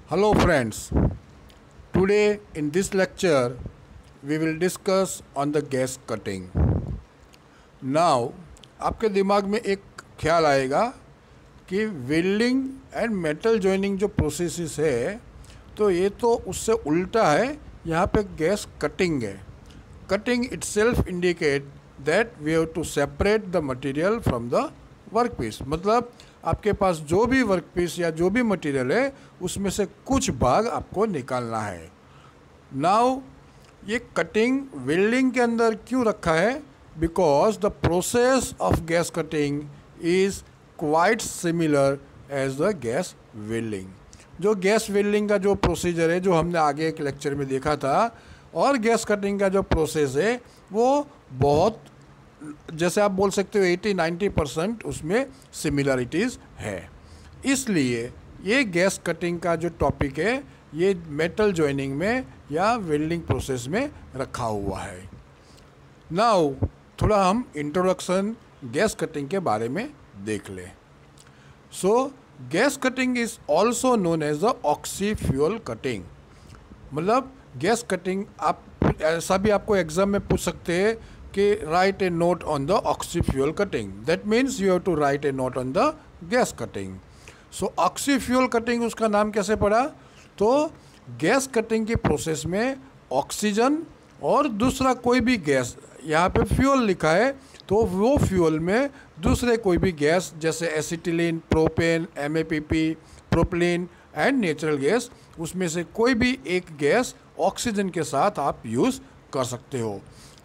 Hello friends, today in this lecture we will discuss on the gas cutting. Now आपके दिमाग में एक ख्याल आएगा कि वेल्डिंग एंड मेटल जॉइनिंग जो प्रोसेसेस है तो ये तो उससे उल्टा है, यहाँ पे गैस कटिंग है. Cutting itself indicate that we have to separate the material from the workpiece. मतलब आपके पास जो भी वर्कपीस या जो भी मटेरियल है उसमें से कुछ भाग आपको निकालना है. नाउ ये कटिंग वेल्डिंग के अंदर क्यों रखा है? Because the process of gas cutting is quite similar as the gas welding. जो गैस वेल्डिंग का जो प्रोसीजर है जो हमने आगे एक लेक्चर में देखा था, और गैस कटिंग का जो प्रोसेस है वो बहुत, जैसे आप बोल सकते हो 80-90% उसमें सिमिलरिटीज़ है. इसलिए ये गैस कटिंग का जो टॉपिक है ये मेटल जॉइनिंग में या वेल्डिंग प्रोसेस में रखा हुआ है. नाउ थोड़ा हम इंट्रोडक्शन गैस कटिंग के बारे में देख लें. So gas cutting is also known as the oxy fuel cutting. मतलब गैस कटिंग आप ऐसा भी आपको एग्जाम में पूछ सकते हैं कि write a note on the oxy fuel cutting. That means you have to write a note on the gas cutting. So oxy fuel cutting उसका नाम कैसे पड़ा? तो गैस कटिंग की प्रोसेस में ऑक्सीजन और दूसरा कोई भी गैस, यहाँ पे फ्यूल लिखा है तो वो फ्यूल में दूसरे कोई भी गैस जैसे acetylene, propane, MAPP, propylene and natural gas, उसमें से कोई भी एक गैस ऑक्सीजन के साथ आप यूज़ कर सकते हो.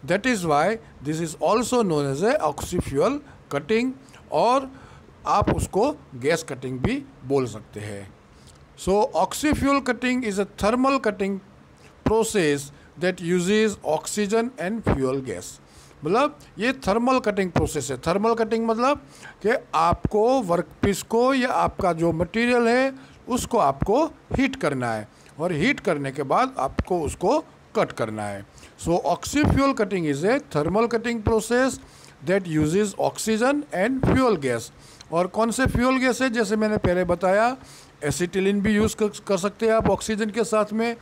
That is why this is also known as a oxy fuel cutting, और आप उसको गैस कटिंग भी बोल सकते हैं. So oxy fuel cutting is a thermal cutting process that uses oxygen and fuel gas. मतलब ये थर्मल कटिंग प्रोसेस है. थर्मल कटिंग मतलब कि आपको वर्कपीस को या आपका जो मटेरियल है उसको आपको हीट करना है, और हीट करने के बाद आपको उसको कट करना है. So oxy fuel cutting is a thermal cutting process that uses oxygen and fuel gas. और कौन से फ्यूल गैस है? जैसे मैंने पहले बताया, एसिटिलीन भी यूज़ कर सकते हैं आप ऑक्सीजन के साथ में.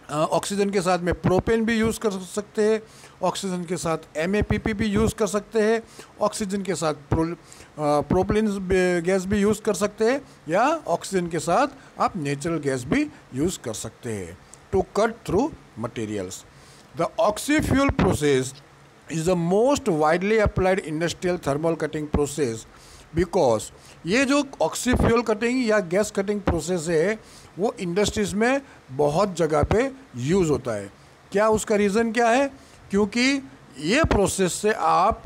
ऑक्सीजन के साथ में प्रोपेन भी यूज़ कर सकते हैं, ऑक्सीजन के साथ MAPP भी यूज़ कर सकते हैं, ऑक्सीजन के साथ प्रोपलिन गैस भी यूज़ कर सकते हैं, या ऑक्सीजन के साथ आप नेचुरल गैस भी यूज़ कर सकते हैं to cut through materials. The oxy fuel process is the most widely applied industrial thermal cutting process. Because ये जो ऑक्सी फ्यूल कटिंग या गैस कटिंग प्रोसेस है वो इंडस्ट्रीज़ में बहुत जगह पे यूज़ होता है. क्या उसका रीज़न क्या है? क्योंकि ये प्रोसेस से आप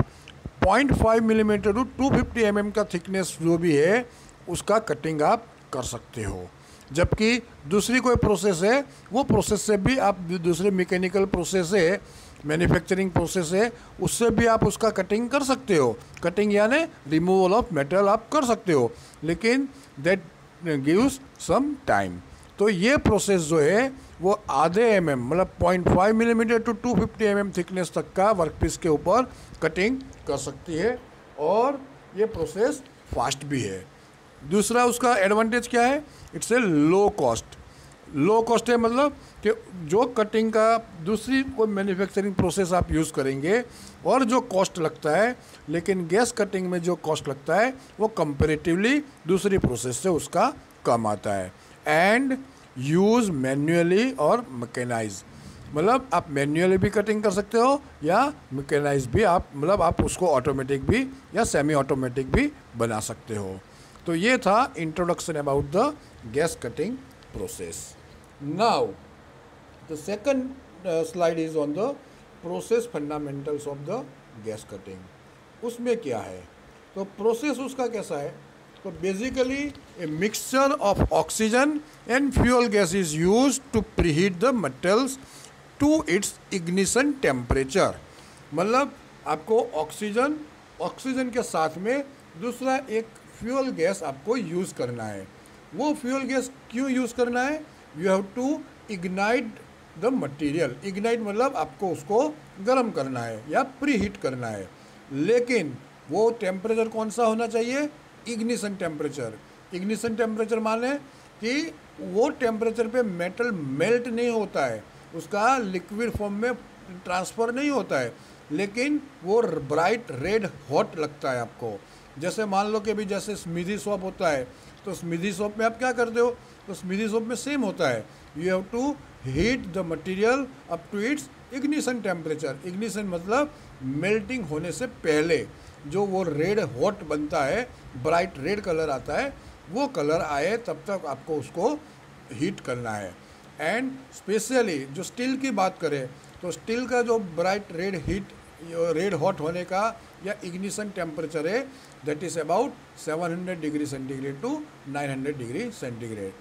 0.5 मिलीमीटर टू 250 mm का थिकनेस जो भी है उसका कटिंग आप कर सकते हो. जबकि दूसरी कोई प्रोसेस है वो प्रोसेस से भी आप, दूसरे मैकेनिकल प्रोसेस है, मैन्युफैक्चरिंग प्रोसेस है, उससे भी आप उसका कटिंग कर सकते हो. कटिंग यानी रिमूवल ऑफ मेटल आप कर सकते हो, लेकिन दैट गिव्स सम टाइम. तो ये प्रोसेस जो है वो आधे mm मतलब 0.5 मिलीमीटर टू 250 mm थिकनेस तक का वर्कपीस के ऊपर कटिंग कर सकती है, और ये प्रोसेस फास्ट भी है. दूसरा उसका एडवांटेज क्या है? It's a low cost. Low cost है मतलब कि जो कटिंग का दूसरी कोई मैन्युफैक्चरिंग प्रोसेस आप यूज़ करेंगे और जो कॉस्ट लगता है, लेकिन गैस कटिंग में जो कॉस्ट लगता है वो कंपैरेटिवली दूसरी प्रोसेस से उसका कम आता है. एंड यूज़ मैन्युअली और मैकेनाइज, मतलब आप मैन्युअली भी कटिंग कर सकते हो या मैकेनाइज भी, आप मतलब आप उसको ऑटोमेटिक भी या सेमी ऑटोमेटिक भी बना सकते हो. तो ये था introduction about the gas cutting process. Now the second slide is on the process fundamentals of the gas cutting. उसमें क्या है? तो प्रोसेस उसका कैसा है? तो basically a mixture of oxygen and fuel gas is used to preheat the metals to its ignition temperature. मतलब आपको ऑक्सीजन के साथ में दूसरा एक फ्यूल गैस आपको यूज़ करना है. वो फ्यूल गैस क्यों यूज़ करना है? You have to ignite the material. Ignite मतलब आपको उसको गर्म करना है या प्री हीट करना है, लेकिन वो टेम्परेचर कौन सा होना चाहिए? Ignition temperature. इग्निशन टेम्परेचर माने कि वो टेम्परेचर पे मेटल मेल्ट नहीं होता है, उसका लिक्विड फॉर्म में ट्रांसफ़र नहीं होता है, लेकिन वो ब्राइट रेड हॉट लगता है आपको। जैसे मान लो कि अभी जैसे स्मिदी सॉप होता है, तो स्मिदी सॉप में आप क्या करते हो, तो स्मिदी सॉप में सेम होता है, you have to heat the material up to its ignition temperature. Ignition मतलब मेल्टिंग होने से पहले जो वो रेड हॉट बनता है, ब्राइट रेड कलर आता है, वो कलर आए तब तक आपको उसको हीट करना है। एंड स्पेशली जो स्टील की बात करें तो स्टील का जो ब्राइट रेड हॉट होने का या इग्निशन टेम्परेचर है, that is about 700 degree centigrade to 900 degree centigrade.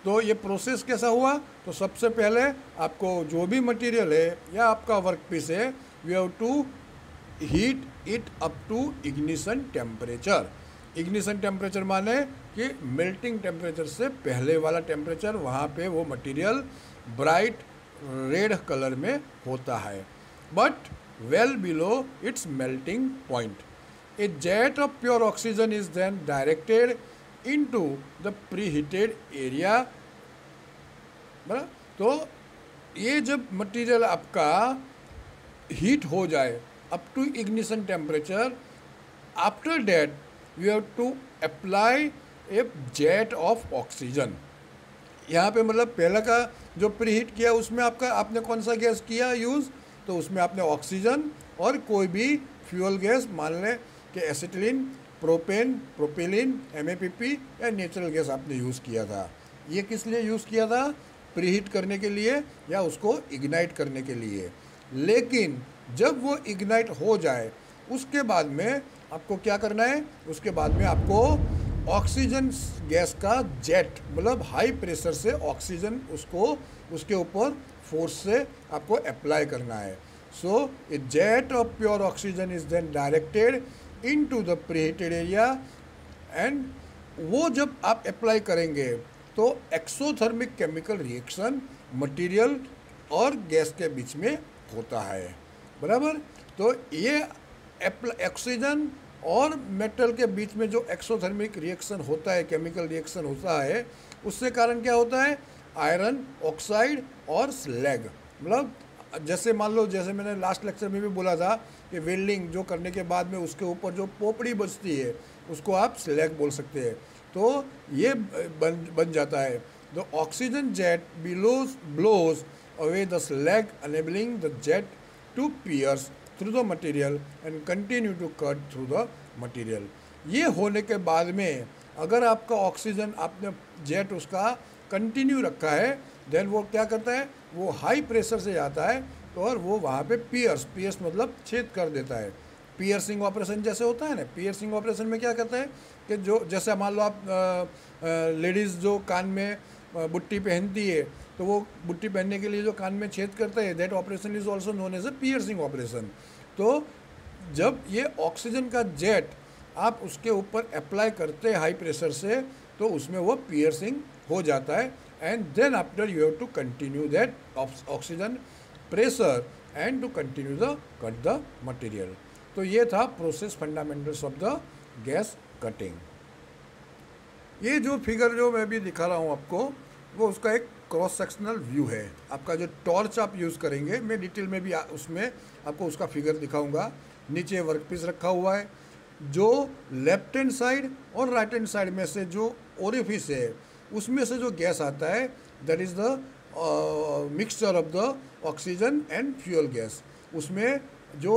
तो ये प्रोसेस कैसा हुआ, तो सबसे पहले आपको जो भी मटेरियल है या आपका वर्क पीस है, you have to heat it up to ignition temperature. Ignition temperature माने कि मेल्टिंग टेम्परेचर से पहले वाला टेम्परेचर, वहाँ पे वो मटेरियल ब्राइट रेड कलर में होता है, but well below its melting point. A jet of pure oxygen is then directed into the preheated area. बराबर, तो ये जब मटेरियल आपका हीट हो जाए up to ignition temperature, after that you have to apply a jet of oxygen. यहाँ पे मतलब पहला का जो प्रीहीट किया उसमें आपने कौन सा गैस किया यूज़, तो उसमें आपने ऑक्सीजन और कोई भी फ्यूल गैस, मान लें कि एसिटिलीन, प्रोपेन, प्रोपिलीन, MAPP या नेचुरल गैस आपने यूज़ किया था। ये किस लिए यूज़ किया था, प्रीहीट करने के लिए या उसको इग्नाइट करने के लिए। लेकिन जब वो इग्नाइट हो जाए उसके बाद में आपको क्या करना है, उसके बाद में आपको ऑक्सीजन गैस का जेट, मतलब हाई प्रेशर से ऑक्सीजन उसको उसके ऊपर फोर्स से आपको अप्लाई करना है। So a jet of pure oxygen is then directed into the preheated area, and वो जब आप अप्लाई करेंगे तो एक्सोथर्मिक केमिकल रिएक्शन मटेरियल और गैस के बीच में होता है। बराबर, तो ये ऑक्सीजन और मेटल के बीच में जो एक्सोथर्मिक रिएक्शन होता है, केमिकल रिएक्शन होता है, उससे कारण क्या होता है, आयरन ऑक्साइड और स्लैग। मतलब जैसे मान लो, जैसे मैंने लास्ट लेक्चर में भी बोला था कि वेल्डिंग जो करने के बाद में उसके ऊपर जो पोपड़ी बचती है उसको आप स्लैग बोल सकते हैं। तो ये बन जाता है। The oxygen jet blows away the slag enabling the jet to pierce through the material and continue to cut through the material. ये होने के बाद में अगर आपका ऑक्सीजन, आपने जेट उसका कंटिन्यू रखा है, देन वो क्या करता है, वो हाई प्रेशर से जाता है और वो वहाँ पे पियर्स मतलब छेद कर देता है। पियर्सिंग ऑपरेशन जैसे होता है ना, पियर्सिंग ऑपरेशन में क्या करता है कि जो जैसे मान लो आप लेडीज़ जो कान में बुट्टी पहनती है, तो वो बुट्टी पहनने के लिए जो कान में छेद करता है, that operation is also known as a piercing operation. तो जब ये ऑक्सीजन का जेट आप उसके ऊपर अप्लाई करते हैं हाई प्रेशर से, तो उसमें वो पियर्सिंग हो जाता है, and then after you have to continue that oxygen pressure and to continue the cut the material. तो ये था process fundamentals of the gas cutting. ये जो फिगर जो मैं भी दिखा रहा हूँ आपको, वो उसका एक क्रॉस सेक्शनल व्यू है। आपका जो टॉर्च आप यूज़ करेंगे, मैं डिटेल में भी उसमें आपको उसका फिगर दिखाऊंगा। नीचे वर्कपीस रखा हुआ है, जो लेफ्ट हैंड साइड और राइट हैंड साइड में से जो ओरिफिस है उसमें से जो गैस आता है, that is the mixture of the oxygen and fuel gas. उसमें जो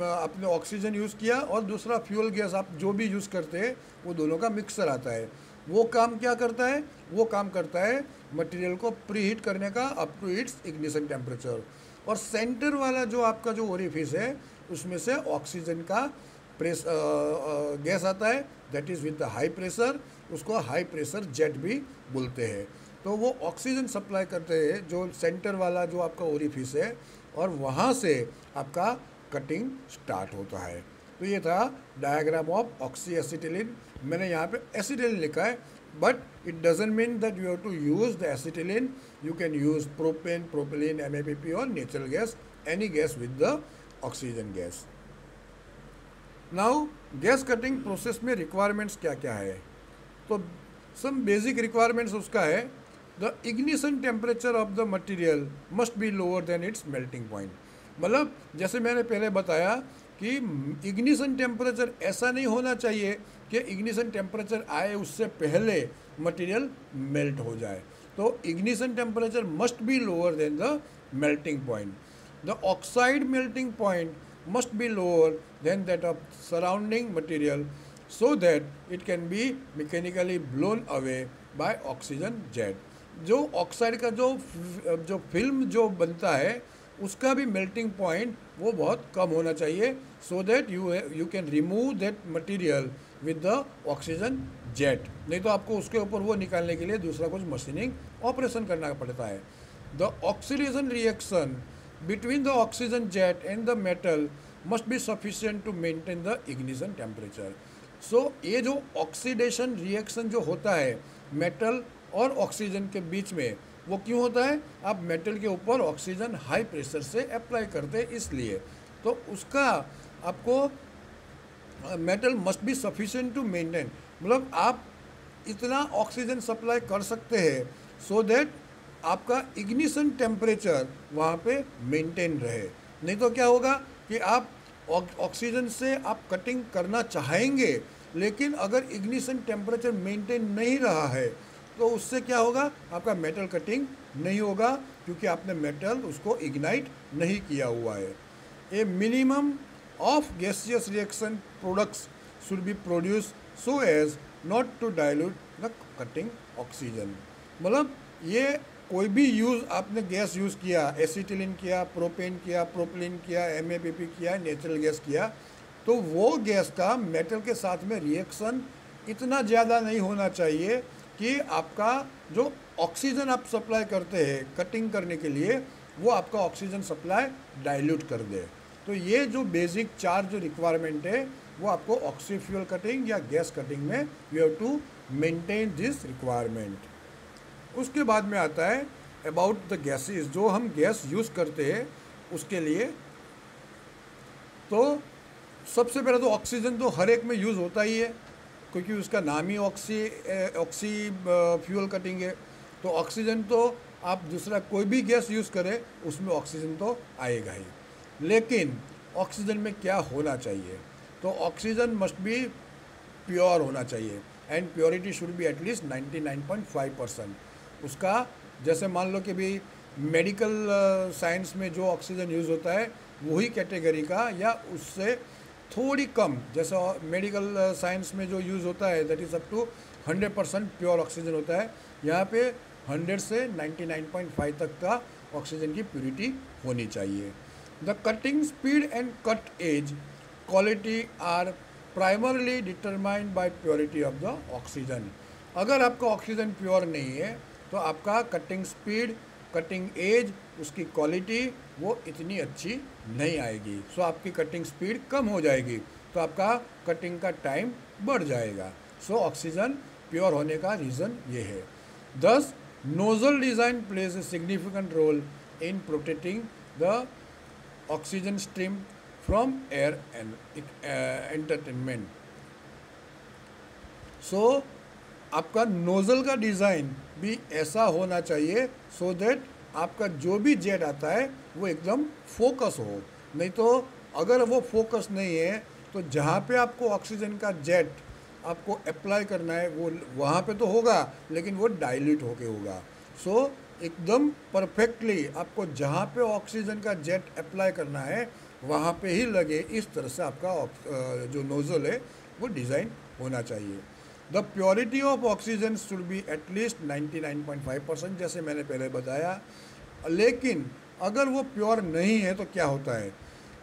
आपने ऑक्सीजन यूज़ किया और दूसरा फ्यूल गैस आप जो भी यूज़ करते हैं, वो दोनों का मिक्सचर आता है। वो काम क्या करता है, वो काम करता है मटेरियल को प्रीहीट करने का up to its ignition temperature. और सेंटर वाला जो आपका जो ओरिफिस है, उसमें से ऑक्सीजन का गैस आता है, that is with the high pressure, उसको हाई प्रेशर जेट भी बोलते हैं। तो वो ऑक्सीजन सप्लाई करते हैं जो सेंटर वाला जो आपका ओरिफिस है, और वहाँ से आपका कटिंग स्टार्ट होता है। तो ये था डायग्राम ऑफ ऑक्सी एसिटिलीन। मैंने यहाँ पे एसिटिलीन लिखा है, but it doesn't mean that you have to use the acetylene. You can use propane, propylene, MAPP और natural gas, any gas with the oxygen gas. Now gas cutting process में requirements क्या क्या है, तो some basic requirements उसका है, the ignition temperature of the material must be lower than its melting point. मतलब जैसे मैंने पहले बताया कि इग्निशन टेम्परेचर ऐसा नहीं होना चाहिए कि इग्निशन टेम्परेचर आए उससे पहले मटेरियल मेल्ट हो जाए। तो ignition temperature must be lower then the melting point. The oxide melting point must be lower than that of surrounding material so that it can be mechanically blown away by oxygen jet। जो oxide का जो film जो बनता है उसका भी melting point वो बहुत कम होना चाहिए, so that you can remove that material with the oxygen jet. नहीं तो आपको उसके ऊपर वो निकालने के लिए दूसरा कुछ मशीनिंग ऑपरेशन करना पड़ता है। The oxidation reaction between the oxygen jet and the metal must be sufficient to maintain the ignition temperature। so ये जो ऑक्सीडेशन रिएक्शन जो होता है मेटल और ऑक्सीजन के बीच में, वो क्यों होता है? आप मेटल के ऊपर ऑक्सीजन हाई प्रेशर से अप्लाई करते हैं इसलिए। तो उसका आपको metal must be sufficient to maintain, मतलब आप इतना ऑक्सीजन सप्लाई कर सकते हैं सो दैट आपका इग्निशन टेम्परेचर वहाँ पे मेंटेन रहे। नहीं तो क्या होगा कि आप ऑक्सीजन से आप कटिंग करना चाहेंगे, लेकिन अगर इग्निशन टेम्परेचर मेंटेन नहीं रहा है तो उससे क्या होगा, आपका मेटल कटिंग नहीं होगा क्योंकि आपने मेटल उसको इग्नाइट नहीं किया हुआ है। A minimum of gaseous reaction products should be produce so as not to dilute the cutting oxygen. मतलब ये कोई भी यूज़ आपने गैस यूज़ किया, एसिटिलीन किया, प्रोपेन किया, प्रोपिलीन किया, MAPP किया, नेचुरल गैस किया, तो वो गैस का मेटल के साथ में रिएक्शन इतना ज़्यादा नहीं होना चाहिए कि आपका जो ऑक्सीजन आप सप्लाई करते हैं कटिंग करने के लिए वो आपका ऑक्सीजन सप्लाई डाइल्यूट कर दे। तो ये जो बेसिक 4 जो रिक्वायरमेंट है वो आपको ऑक्सी फ्यूल कटिंग या गैस कटिंग में you have to maintain this requirement. उसके बाद में आता है अबाउट द गैसेस, जो हम गैस यूज़ करते हैं उसके लिए। तो सबसे पहले तो ऑक्सीजन तो हर एक में यूज़ होता ही है क्योंकि उसका नाम ही ऑक्सी फ्यूल कटिंग है। तो ऑक्सीजन तो आप दूसरा कोई भी गैस यूज़ करें उसमें ऑक्सीजन तो आएगा ही, लेकिन ऑक्सीजन में क्या होना चाहिए? तो ऑक्सीजन मस्ट बी प्योर होना चाहिए and purity should be at least 99.5%। उसका जैसे मान लो कि भी मेडिकल साइंस में जो ऑक्सीजन यूज़ होता है वही कैटेगरी का या उससे थोड़ी कम, जैसा मेडिकल साइंस में जो यूज़ होता है that is up to 100% pure oxygen होता है। यहाँ पे 100 से 99.5 तक का ऑक्सीजन की प्योरिटी होनी चाहिए। The cutting speed and cut edge quality are primarily determined by purity of the oxygen. अगर आपका ऑक्सीजन प्योर नहीं है तो आपका कटिंग स्पीड, कटिंग एज, उसकी क्वालिटी वो इतनी अच्छी नहीं आएगी। सो आपकी कटिंग स्पीड कम हो जाएगी तो आपका कटिंग का टाइम बढ़ जाएगा। सो ऑक्सीजन प्योर होने का रीज़न ये है। This nozzle design plays a significant role in protecting the oxygen stream from air and entertainment. So आपका नोज़ल का डिज़ाइन भी ऐसा होना चाहिए सो दैट आपका जो भी जेट आता है वो एकदम फोकस हो। नहीं तो अगर वो फोकस नहीं है तो जहाँ पे आपको ऑक्सीजन का जेट आपको अप्लाई करना है वो वहाँ पे तो होगा लेकिन वो डाइल्यूट होके होगा। सो एकदम परफेक्टली आपको जहाँ पे ऑक्सीजन का जेट अप्लाई करना है वहाँ पे ही लगे, इस तरह से आपका जो नोज़ल है वो डिज़ाइन होना चाहिए। The purity of oxygen should be at least 99.5%, जैसे मैंने पहले बताया। लेकिन अगर वो प्योर नहीं है तो क्या होता है,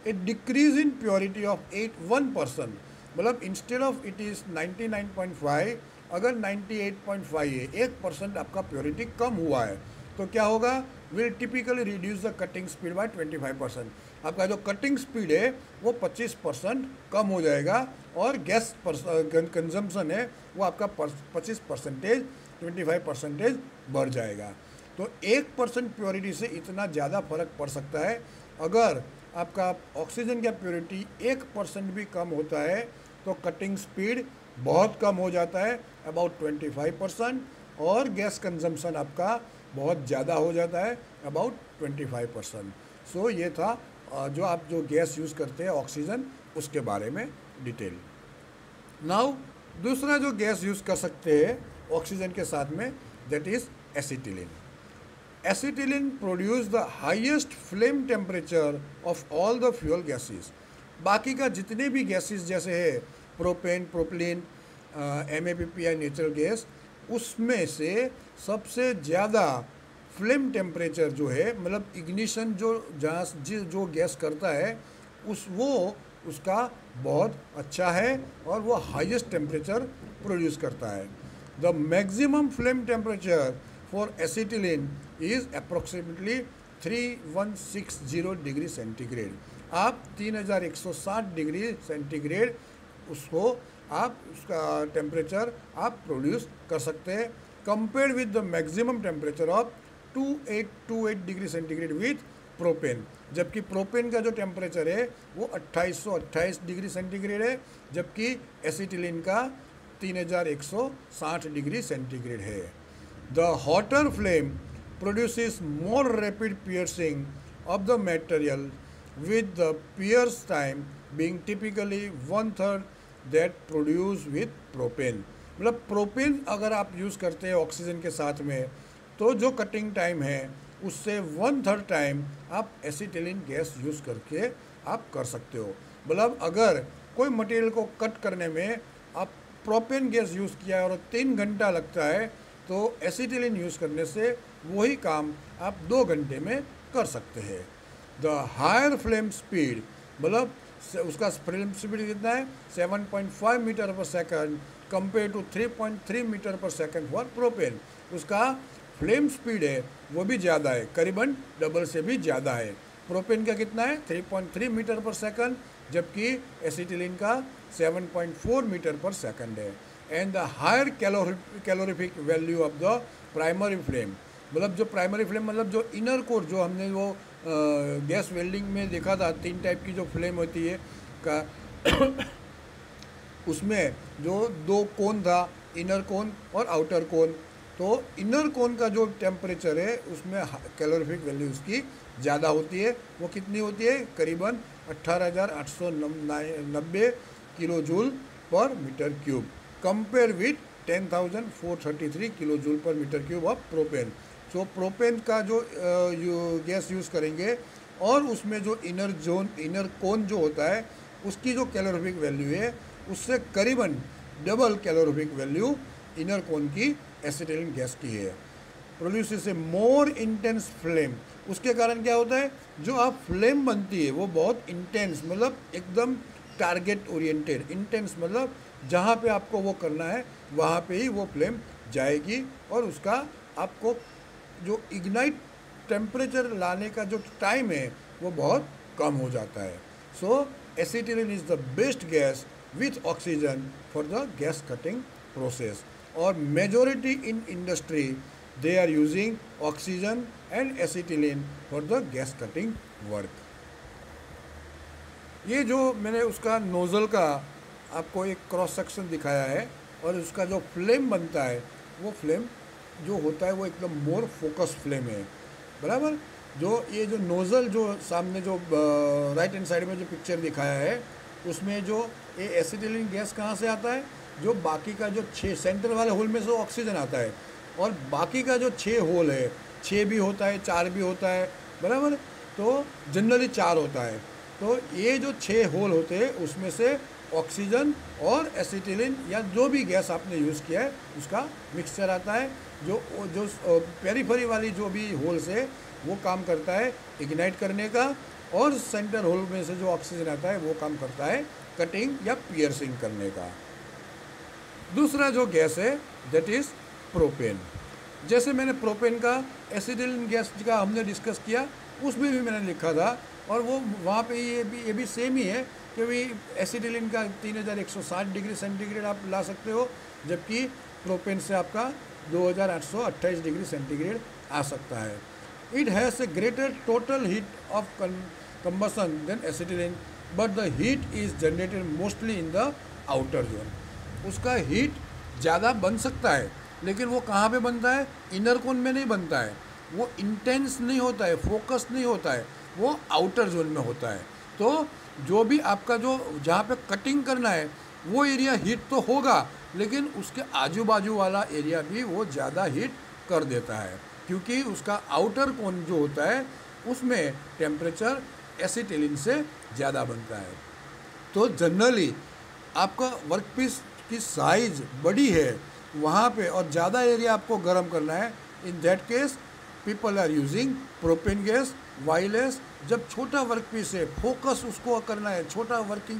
ए डिक्रीज इन प्योरिटी ऑफ 1%, मतलब इंस्टेड ऑफ इट इज़ 99.5 अगर 98.5 है, 1% आपका प्योरिटी कम हुआ है तो क्या होगा, will typically reduce the cutting speed bye 25%। आपका जो कटिंग स्पीड है वो 25% कम हो जाएगा और गैस कंजम्पशन है वो आपका 25% बढ़ जाएगा। तो 1% प्योरिटी से इतना ज़्यादा फर्क पड़ सकता है। अगर आपका ऑक्सीजन का प्योरिटी 1% भी कम होता है तो कटिंग स्पीड बहुत कम हो जाता है, अबाउट 25%, और गैस कंजम्पशन आपका बहुत ज़्यादा हो जाता है, अबाउट 25%। सो ये था जो आप जो गैस यूज़ करते हैं ऑक्सीजन, उसके बारे में डिटेल। नाउ दूसरा जो गैस यूज़ कर सकते हैं ऑक्सीजन के साथ में, that is acetylene. Acetylene produce the highest flame temperature of all the fuel gases. बाकी का जितने भी गैसेस जैसे है propane, propylene, MAPPI natural gas, उसमें से सबसे ज़्यादा फ्लेम टेम्परेचर जो है, मतलब इग्निशन जो जहाँ जो गैस करता है उसका बहुत अच्छा है और वो हाईएस्ट टेम्परेचर प्रोड्यूस करता है। The maximum flame temperature for acetylene is approximately 3160 degree centigrade. आप 3160 डिग्री सेंटीग्रेड उसको आप उसका टेम्परेचर आप प्रोड्यूस कर सकते हैं, compared with the maximum temperature of 2828 degree centigrade with propane. जबकि प्रोपेन का जो टेम्परेचर है वो 2828 डिग्री सेंटीग्रेड है, जबकि एसिटिलीन का 3160 डिग्री सेंटीग्रेड है। The hotter flame produces more rapid piercing of the material with the pierce time being typically 1/3 that produced with propane। मतलब प्रोपेन अगर आप यूज़ करते हैं ऑक्सीजन के साथ में, तो जो कटिंग टाइम है उससे 1/3 टाइम आप एसिटिलीन गैस यूज़ करके आप कर सकते हो। मतलब अगर कोई मटेरियल को कट करने में आप प्रोपेन गैस यूज़ किया और 3 घंटा लगता है, तो एसिटिलीन यूज़ करने से वही काम आप 2 घंटे में कर सकते हैं। द हायर फ्लेम स्पीड, मतलब उसका फ्लेम स्पीड कितना है 7.5 metre per second compare to 3.3 metre per second for propane. उसका फ्लेम स्पीड है वो भी ज़्यादा है, करीबन डबल से भी ज़्यादा है। प्रोपेन का कितना है 3.3 मीटर पर सेकंड, जबकि एसिटिलीन का 7.4 मीटर पर सेकंड है। And the higher calorific value of the primary flame, मतलब जो प्राइमरी फ्लेम मतलब जो इनर कोर, जो हमने वो गैस वेल्डिंग में देखा था 3 टाइप की जो फ्लेम होती है का उसमें जो 2 कोन था, इनर कोन और आउटर कोन। तो इनर कोन का जो टेम्परेचर है उसमें कैलोरीफिक वैल्यू उसकी ज़्यादा होती है। वो कितनी होती है, करीबन 18,890 kilo joule per metre cube, compare with 10,433 kilo joule per metre cube of propane. So propane का जो गैस यूज़ करेंगे और उसमें जो इनर कोन जो होता है उसकी जो कैलोरीफिक वैल्यू है उससे करीबन डबल कैलोरीफिक वैल्यू इनर कोन की एसिटिलीन गैस की है। प्रोड्यूसेस ए मोर इंटेंस फ्लेम, उसके कारण क्या होता है, जो आप फ्लेम बनती है वो बहुत इंटेंस, मतलब एकदम टारगेट ओरिएंटेड। इंटेंस मतलब जहाँ पे आपको वो करना है वहाँ पे ही वो फ्लेम जाएगी और उसका आपको जो इग्नाइट टेम्परेचर लाने का जो टाइम है वो बहुत कम हो जाता है। So acetylene is the best gas with oxygen for the gas cutting process. और majority in industry they are using oxygen and acetylene for the gas cutting work. ये जो मैंने उसका नोज़ल का आपको एक क्रॉस सेक्शन दिखाया है और उसका जो फ्लेम बनता है वो फ्लेम जो होता है वो एकदम मोर फोकस फ्लेम है, बराबर। जो ये जो नोज़ल जो सामने जो राइट हैंड साइड में जो पिक्चर दिखाया है उसमें जो ये एसिटिलीन गैस कहाँ से आता है, जो बाकी का जो 6 सेंटर वाले होल में से ऑक्सीजन आता है और बाकी का जो 6 होल है, 6 भी होता है 4 भी होता है, बराबर। तो जनरली 4 होता है। तो ये जो 6 होल होते हैं उसमें से ऑक्सीजन और एसिटिलीन या जो भी गैस आपने यूज़ किया है उसका मिक्सचर आता है। जो जो पेरीफेरी वाली जो भी होल्स है वो काम करता है इग्नाइट करने का, और सेंटर होल में से जो ऑक्सीजन आता है वो काम करता है कटिंग या पियर्सिंग करने का। दूसरा जो गैस है दैट इज़ प्रोपेन। जैसे मैंने प्रोपेन का एसिटिलीन गैस का हमने डिस्कस किया, उसमें भी मैंने लिखा था और वो वहाँ पे ये भी सेम ही है कि भाई एसिटिलीन का 3160 डिग्री सेंटीग्रेड आप ला सकते हो, जबकि प्रोपेन से आपका 2828 डिग्री सेंटीग्रेड आ सकता है। It has a greater total heat of combustion than acetylene, but the heat is generated mostly in the outer zone. उसका हीट ज़्यादा बन सकता है, लेकिन वो कहाँ पे बनता है? इनर कोन में नहीं बनता है, वो इंटेंस नहीं होता है, फोकस नहीं होता है, वो आउटर जोन में होता है। तो जो भी आपका जो जहाँ पे कटिंग करना है वो एरिया हीट तो होगा, लेकिन उसके आजू बाजू वाला एरिया भी वो ज़्यादा हीट कर देता है, क्योंकि उसका आउटर कोन जो होता है उसमें टेम्परेचर एसिटिलीन से ज़्यादा बनता है। तो जनरली आपका वर्कपीस की साइज बड़ी है वहाँ पे और ज़्यादा एरिया आपको गर्म करना है, in that case people are using propane gas. Whereas जब छोटा वर्कपीस है, फोकस उसको करना है, छोटा वर्किंग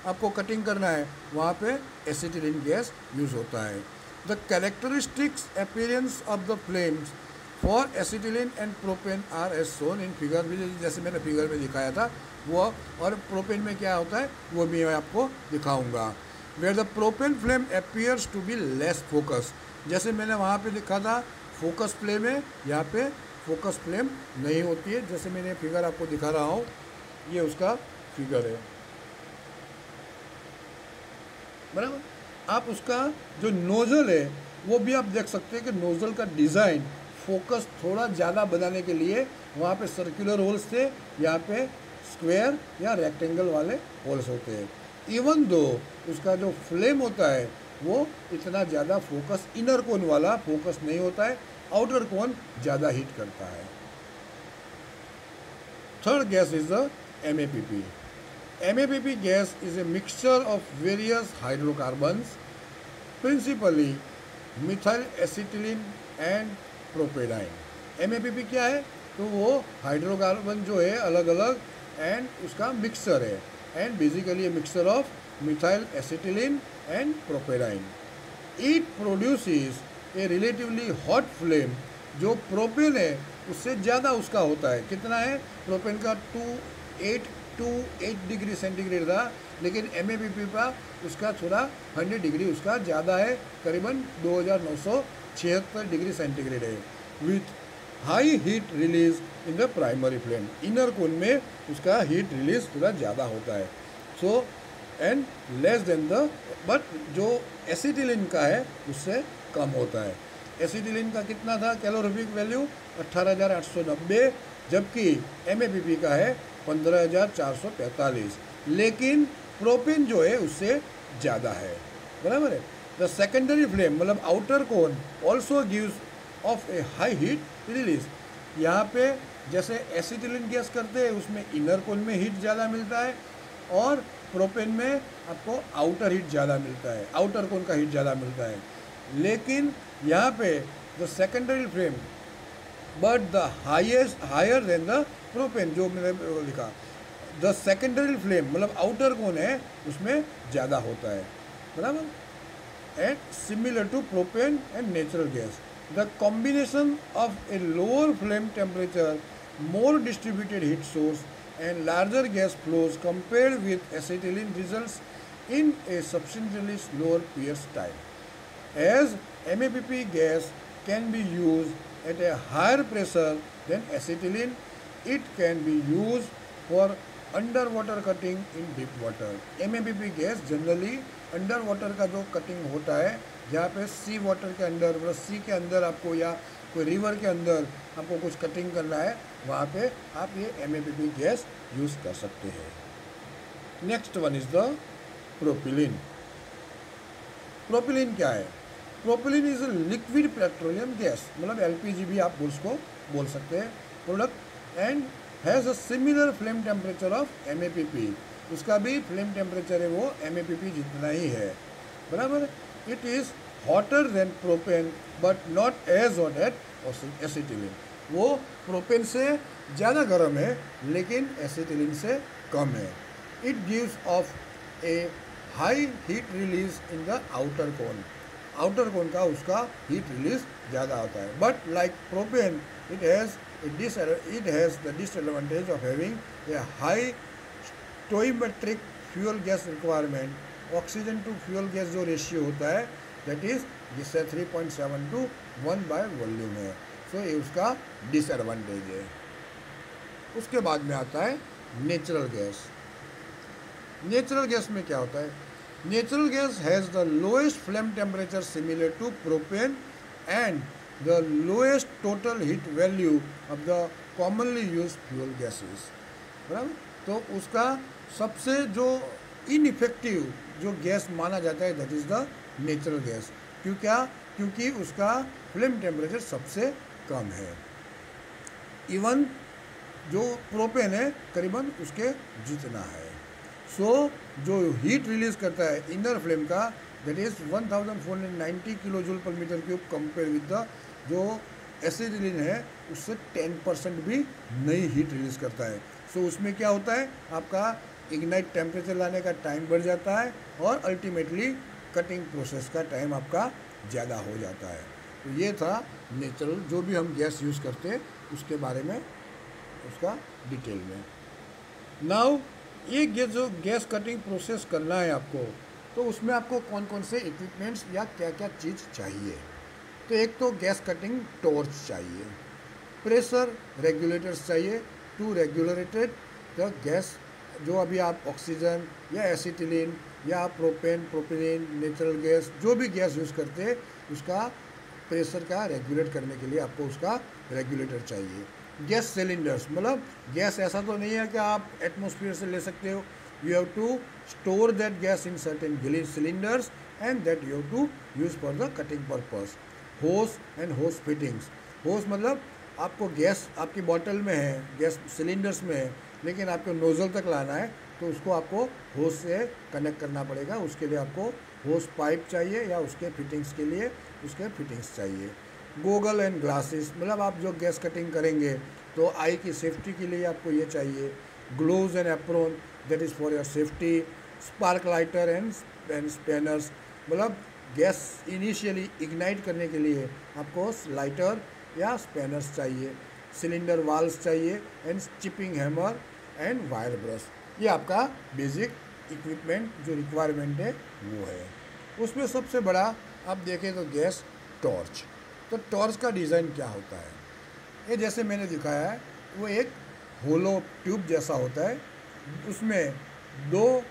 आपको कटिंग करना है, वहाँ पे एसिटिलीन गैस यूज़ होता है। The characteristics appearance of the flames for acetylene and propane are as shown in figure भी, जैसे मैंने फिगर में दिखाया था वो, और प्रोपेन में क्या होता है वो भी मैं आपको दिखाऊंगा। Where the propane flame appears to be less focus, जैसे मैंने वहाँ पे लिखा था फोकस फ्लेम है, यहाँ पे फोकस फ्लेम नहीं होती है। जैसे मैंने फिगर आपको दिखा रहा हूँ, ये उसका फिगर है, बराबर। आप उसका जो नोज़ल है वो भी आप देख सकते हैं कि नोज़ल का डिज़ाइन फोकस थोड़ा ज़्यादा बनाने के लिए वहाँ पे सर्कुलर होल्स थे, यहाँ पे स्क्वायर या रेक्टेंगल वाले होल्स होते हैं। इवन दो उसका जो फ्लेम होता है वो इतना ज़्यादा फोकस, इनर कोन वाला फोकस नहीं होता है, आउटर कोन ज़्यादा हीट करता है। Third gas is the MAPP. MAPP gas is a mixture of various hydrocarbons, principally methyl acetylene and propadiene. MAPP क्या है? तो वो हाइड्रोकार्बन जो है अलग अलग एंड उसका मिक्सचर है, and basically a mixture of methyl acetylene and propadiene. It produces a relatively hot flame. जो प्रोपेन है उससे ज़्यादा उसका होता है. कितना है? प्रोपेन का 282 डिग्री सेंटीग्रेड था, लेकिन MAPP का उसका थोड़ा 100 डिग्री उसका ज़्यादा है, करीबन 2976 डिग्री सेंटीग्रेड है. With high heat release in the primary flame. Inner cone में उसका हीट रिलीज थोड़ा ज़्यादा होता है. So and less than the, but जो एसिटिलीन का है उससे कम होता है. एसिटिलीन का कितना था कैलोरीफिक वैल्यू? 18,890, जबकि MAPP का है 15,445. लेकिन प्रोपेन जो है उससे ज़्यादा है, बराबर है. द सेकेंडरी फ्लेम मतलब outer cone also gives off a high heat release. यहाँ पे जैसे एसिटिलीन गैस करते हैं उसमें इनर कोन में हीट ज़्यादा मिलता है, और प्रोपेन में आपको आउटर हीट ज़्यादा मिलता है, आउटर कोन का हीट ज़्यादा मिलता है. लेकिन यहाँ पे the secondary flame but the higher than the propane, जो मैंने लिखा, द सेकेंडरी फ्लेम मतलब आउटर कोन है उसमें ज़्यादा होता है, बराबर. And similar to propane and natural gas, the combination of a lower flame temperature, more distributed heat source and larger gas flows compared with acetylene results in a substantially slower pierce time. As MAPP gas can be used at a higher pressure than acetylene, it can be used for underwater cutting in deep water. MAPP gas generally underwater का जो cutting होता है, जहाँ पे सी water के अंदर, मतलब सी के अंदर आपको या कोई रिवर के अंदर आपको कुछ कटिंग करना है, वहाँ पे आप ये MAPP गैस यूज़ कर सकते हैं. Next one is the propylene. Propylene क्या है? Propylene is a liquid petroleum gas, मतलब LPG भी आप उसको बोल सकते हैं product, and has a similar flame temperature of MAPP. उसका भी फ्लेम टेम्परेचर है वो MAPP जितना ही है, बराबर. It is hotter than propane but not as hot at acetylene. वो प्रोपेन से ज़्यादा गर्म है लेकिन एसिटिलीन से कम है. It gives off a high heat release in the outer cone. Outer cone का उसका हीट रिलीज ज़्यादा होता है, but like propane it has the disadvantage of having a high stoichiometric fuel gas requirement. Oxygen to fuel gas जो ratio होता है that is जिससे 3.7 to 1 by volume है. सो ये उसका डिसएडवांटेज है. उसके बाद में आता है नेचुरल गैस. नेचुरल गैस में क्या होता है? Natural gas has the lowest flame temperature similar to propane and the lowest total heat value of the commonly used fuel gases. बराबर, तो उसका सबसे जो इनइफेक्टिव जो गैस माना जाता है that is the natural gas. क्यों? क्या? क्योंकि उसका फ्लेम टेम्परेचर सबसे कम है। इवन जो प्रोपेन है करीबन उसके जितना है। सो जो हीट रिलीज करता है इनर फ्लेम का that is 1490 kilo joule per metre cube compare with the जो एसिटिलीन है उससे 10% भी नई हीट रिलीज करता है। सो उसमें क्या होता है, आपका इग्नाइट टेम्परेचर लाने का टाइम बढ़ जाता है और अल्टीमेटली कटिंग प्रोसेस का टाइम आपका ज़्यादा हो जाता है। तो ये था नेचुरल जो भी हम गैस यूज़ करते हैं उसके बारे में, उसका डिटेल में। नाउ ये जो गैस कटिंग प्रोसेस करना है आपको, तो उसमें आपको कौन कौन से इक्विपमेंट्स या क्या क्या चीज़ चाहिए। तो एक तो गैस कटिंग टॉर्च चाहिए, प्रेशर रेगुलेटर्स चाहिए टू रेगुलेटेड द गैस। जो अभी आप ऑक्सीजन या एसिटिलीन या प्रोपेन प्रोपिलीन नेचुरल गैस जो भी गैस यूज़ करते हैं उसका प्रेशर का रेगुलेट करने के लिए आपको उसका रेगुलेटर चाहिए। गैस सिलेंडर्स, मतलब गैस ऐसा तो नहीं है कि आप एटमॉस्फेयर से ले सकते हो। You have to store that gas in certain cylinders and that you have to use for the cutting purpose. Hose and hose fittings, hose मतलब आपको गैस आपकी बॉटल में है, गैस सिलेंडर्स में है, लेकिन आपको नोज़ल तक लाना है तो उसको आपको होस से कनेक्ट करना पड़ेगा। उसके लिए आपको होस पाइप चाहिए या उसके फिटिंग्स के लिए उसके फिटिंग्स चाहिए। गोगल एंड ग्लासेस, मतलब आप जो गैस कटिंग करेंगे तो आई की सेफ्टी के लिए आपको ये चाहिए। Gloves and apron that is for your safety. Spark lighter and spanners, मतलब गैस इनिशियली इग्नाइट करने के लिए आपको लाइटर या स्पैनर्स चाहिए। सिलेंडर वाल्व्स चाहिए and chipping hammer and wire brush. ये आपका बेसिक इक्विपमेंट जो रिक्वायरमेंट है वो है। उसमें सबसे बड़ा आप देखें तो गैस टॉर्च। तो टॉर्च का डिज़ाइन क्या होता है, ये जैसे मैंने दिखाया है वो एक होलो ट्यूब जैसा होता है। उसमें दो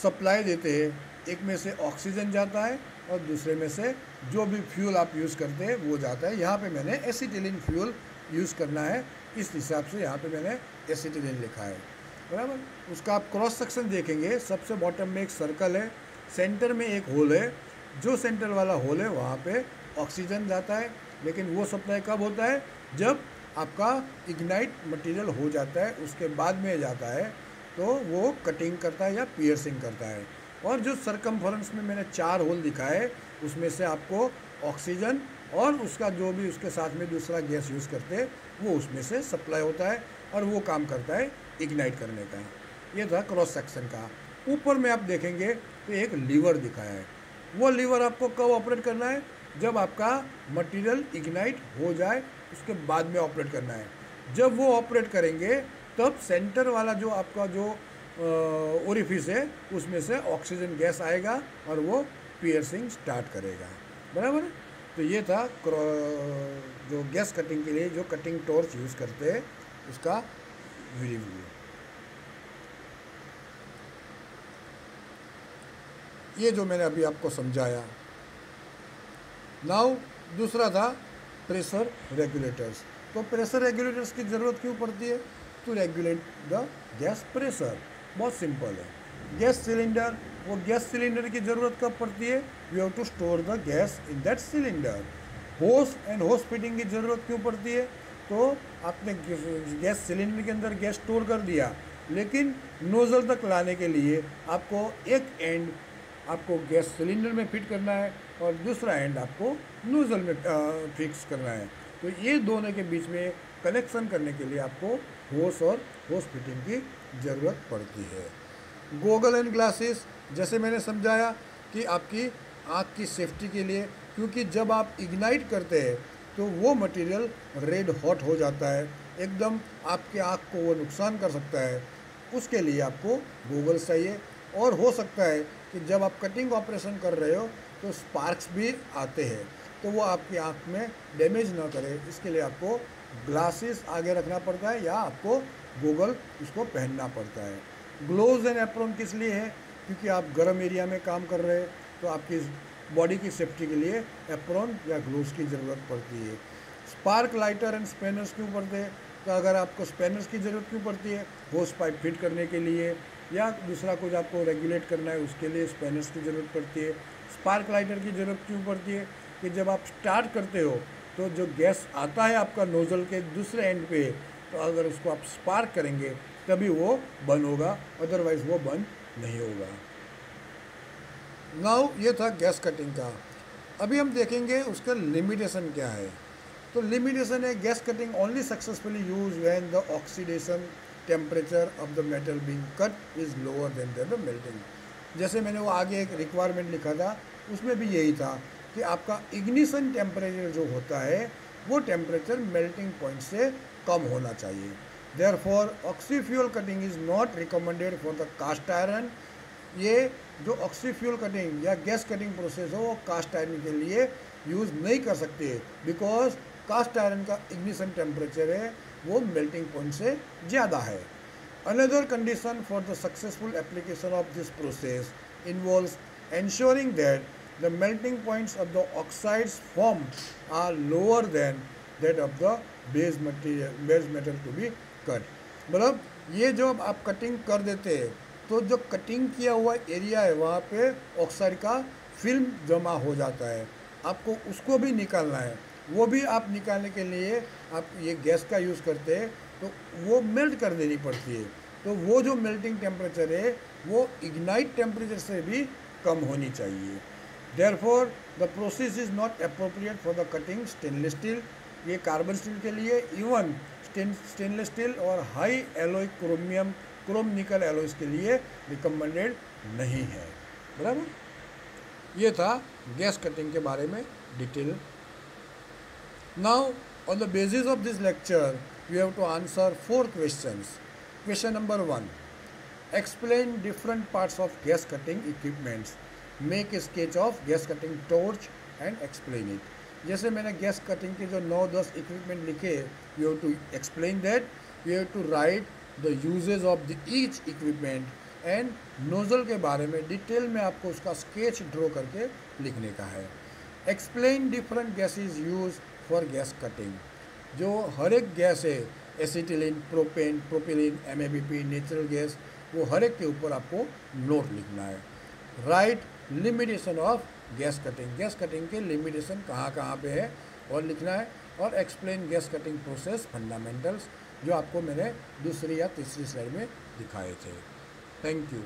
सप्लाई देते हैं, एक में से ऑक्सीजन जाता है और दूसरे में से जो भी फ्यूल आप यूज़ करते हैं वो जाता है। यहाँ पे मैंने एसिटिलीन फ्यूल यूज़ करना है, इस हिसाब से यहाँ पे मैंने एसिटिलीन लिखा है, बराबर। उसका आप क्रॉस सेक्शन देखेंगे, सबसे बॉटम में एक सर्कल है, सेंटर में एक होल है। जो सेंटर वाला होल है वहाँ पे ऑक्सीजन जाता है, लेकिन वो सप्लाई कब होता है, जब आपका इग्नाइट मटेरियल हो जाता है उसके बाद में जाता है, तो वो कटिंग करता है या पियर्सिंग करता है। और जो सरकमफरेंस में मैंने 4 होल दिखाए है उसमें से आपको ऑक्सीजन और उसका जो भी उसके साथ में दूसरा गैस यूज़ करते हैं वो उसमें से सप्लाई होता है और वो काम करता है इग्नाइट करने का। ये था क्रॉस सेक्शन का। ऊपर में आप देखेंगे तो एक लीवर दिखाया है, वो लीवर आपको कब ऑपरेट करना है, जब आपका मटेरियल इग्नाइट हो जाए उसके बाद में ऑपरेट करना है। जब वो ऑपरेट करेंगे तब सेंटर वाला जो आपका जो ओरिफिस है उसमें से ऑक्सीजन गैस आएगा और वो पियर्सिंग स्टार्ट करेगा, बराबर। तो ये था जो गैस कटिंग के लिए जो कटिंग टॉर्च यूज़ करते हैं उसका रिव्यू। ये जो मैंने अभी आपको समझाया। नाउ दूसरा था प्रेशर रेगुलेटर्स। तो प्रेशर रेगुलेटर्स की ज़रूरत क्यों पड़ती है, to regulate the gas pressure. बहुत सिंपल है। गैस सिलेंडर, वो गैस सिलेंडर की ज़रूरत कब पड़ती है, you have to store the gas in that cylinder. Hose and hose fitting की ज़रूरत क्यों पड़ती है, तो आपने गैस सिलेंडर के अंदर गैस स्टोर कर दिया, लेकिन नोज़ल तक लाने के लिए आपको एक एंड आपको गैस सिलेंडर में फिट करना है और दूसरा एंड आपको नोज़ल में फिक्स करना है। तो ये दोनों के बीच में कनेक्शन करने के लिए आपको होस और होस फिटिंग की ज़रूरत पड़ती है। गोगल एंड ग्लासेस, जैसे मैंने समझाया कि आपकी आँख की सेफ्टी के लिए, क्योंकि जब आप इग्नाइट करते हैं तो वो मटेरियल रेड हॉट हो जाता है, एकदम आपके आँख को वो नुकसान कर सकता है। उसके लिए आपको गोगल्स चाहिए। और हो सकता है कि जब आप कटिंग ऑपरेशन कर रहे हो तो स्पार्क्स भी आते हैं, तो वो आपकी आँख में डैमेज ना करे, इसके लिए आपको ग्लासेस आगे रखना पड़ता है या आपको गोगल उसको पहनना पड़ता है। ग्लोव्स एंड एप्रॉन किस लिए है, क्योंकि आप गर्म एरिया में काम कर रहे हैं तो आपकी बॉडी की सेफ्टी के लिए एप्रॉन या ग्लोव्स की ज़रूरत पड़ती है। स्पार्क लाइटर एंड स्पैनर्स क्यों पड़ते हैं? तो अगर आपको स्पैनर्स की ज़रूरत क्यों पड़ती है? होस पाइप फिट करने के लिए या दूसरा कुछ आपको रेगुलेट करना है उसके लिए स्पैनर्स की ज़रूरत पड़ती है। स्पार्क लाइटर की ज़रूरत क्यों पड़ती है? कि जब आप स्टार्ट करते हो तो जो गैस आता है आपका नोज़ल के दूसरे एंड पे, तो अगर उसको आप स्पार्क करेंगे तभी वो बंद होगा, अदरवाइज़ वो बंद नहीं होगा। नाउ ये था गैस कटिंग का। अभी हम देखेंगे उसका लिमिटेशन क्या है। तो लिमिटेशन है gas cutting only successfully use when the oxidation temperature of the metal being cut is lower than the melting. जैसे मैंने वो आगे एक रिक्वायरमेंट लिखा था उसमें भी यही था कि आपका इग्निशन टेम्परेचर जो होता है वो टेम्परेचर मेल्टिंग पॉइंट से कम होना चाहिए। Therefore oxyfuel cutting is not recommended for the cast iron. ये जो ऑक्सीफ्यूल कटिंग या गैस कटिंग प्रोसेस हो वो कास्ट आयरन के लिए यूज़ नहीं कर सकते, बिकॉज कास्ट आयरन का इग्निशन टेम्परेचर है वो मेल्टिंग पॉइंट से ज़्यादा है। Another condition for the successful application of this process involves ensuring that the melting points of the oxides formed are lower than that of the base metal to be cut। मतलब ये जो आप cutting कर देते हैं तो जो cutting किया हुआ एरिया है वहाँ पे ऑक्साइड का फिल्म जमा हो जाता है, आपको उसको भी निकालना है। वो भी आप निकालने के लिए आप ये गैस का यूज़ करते हैं तो वो मेल्ट कर देनी पड़ती है। तो वो जो मेल्टिंग टेम्परेचर है वो इग्नाइट टेम्परेचर से भी कम होनी चाहिए। Therefore the process is not appropriate for the cutting stainless steel. ये कार्बन स्टील के लिए, इवन स्टेनलेस स्टील और हाई एलॉय क्रोम निकल एलॉयज़ के लिए रिकमेंडेड नहीं है। बराबर। ये था गैस कटिंग के बारे में detail. Now on the basis of this lecture you have to answer 4 questions. Question number 1, explain different parts of gas cutting equipments, make a sketch of gas cutting torch and explain it। जैसे मैंने gas cutting के जो 9-10 equipment लिखे, you have to explain that, you have to write the usages of the each equipment and nozzle के बारे में detail में आपको उसका स्केच ड्रॉ करके लिखने का है। Explain different gases use for gas cutting. जो हर एक गैस है, acetylene, propane, propylene, MABP, natural gas, वो हर एक के ऊपर आपको नोट लिखना है। Right limitation of gas cutting, gas cutting के लिमिटेशन कहाँ कहाँ पे है और लिखना है। और explain gas cutting process fundamentals, जो आपको मैंने दूसरी या तीसरी स्लाइड में दिखाए थे। Thank you.